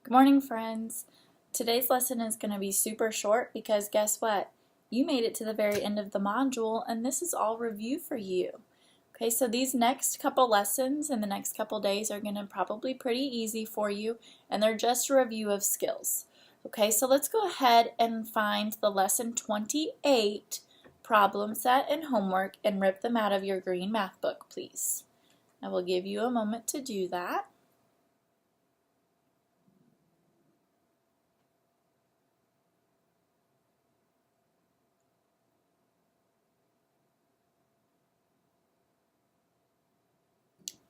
Good morning, friends. Today's lesson is going to be super short because guess what? You made it to the very end of the module and this is all review for you. Okay, so these next couple lessons in the next couple days are going to probably pretty easy for you and they're just a review of skills. Okay, so let's go ahead and find the lesson 28 problem set and homework and rip them out of your green math book, please. I will give you a moment to do that.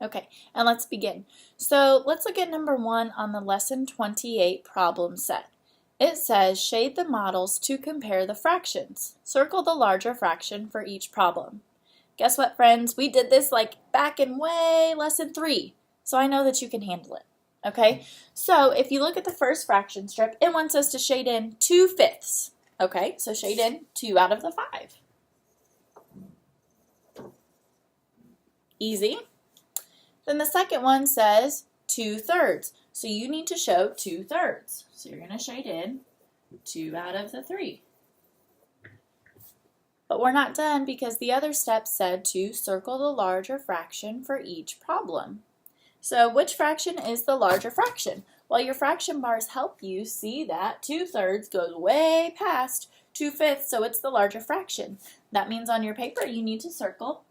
Okay, and let's begin. So let's look at number 1 on the lesson 28 problem set. It says shade the models to compare the fractions. Circle the larger fraction for each problem. Guess what, friends? We did this like back in lesson 3, so I know that you can handle it. Okay, so if you look at the first fraction strip, it wants us to shade in 2/5. Okay, so shade in 2 out of the 5. Easy. Then the second one says 2/3. So you need to show 2/3. So you're going to shade in 2 out of the 3. But we're not done because the other step said to circle the larger fraction for each problem. So which fraction is the larger fraction? Well, your fraction bars help you see that 2/3 goes way past 2/5, so it's the larger fraction. That means on your paper you need to circle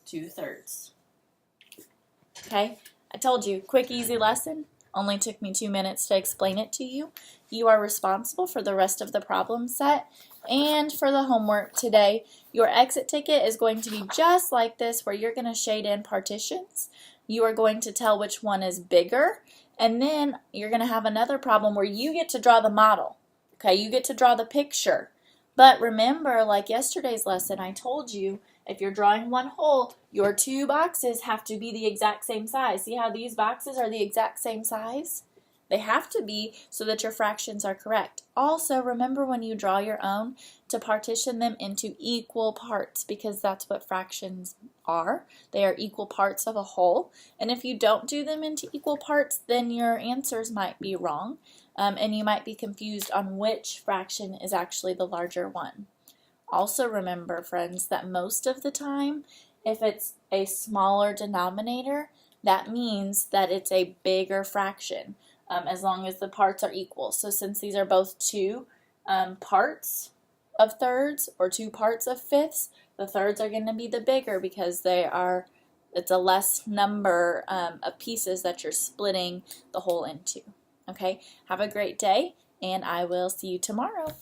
2/3. Okay, I told you, quick, easy lesson. Only took me 2 minutes to explain it to you. You are responsible for the rest of the problem set and for the homework today. Your exit ticket is going to be just like this, where you're going to shade in partitions. You are going to tell which one is bigger, and then you're going to have another problem where you get to draw the model. Okay, you get to draw the picture. But remember, like yesterday's lesson, I told you, if you're drawing one hole, your 2 boxes have to be the exact same size. See how these boxes are the exact same size? They have to be so that your fractions are correct. Also, remember when you draw your own to partition them into equal parts, because that's what fractions are. They are equal parts of a whole. And if you don't do them into equal parts, then your answers might be wrong. And you might be confused on which fraction is actually the larger one. Also remember, friends, that most of the time, if it's a smaller denominator, that means that it's a bigger fraction, as long as the parts are equal. So since these are both 2 parts of thirds or 2 parts of fifths, the thirds are going to be the bigger because it's a less number of pieces that you're splitting the whole into. Okay, have a great day, and I will see you tomorrow.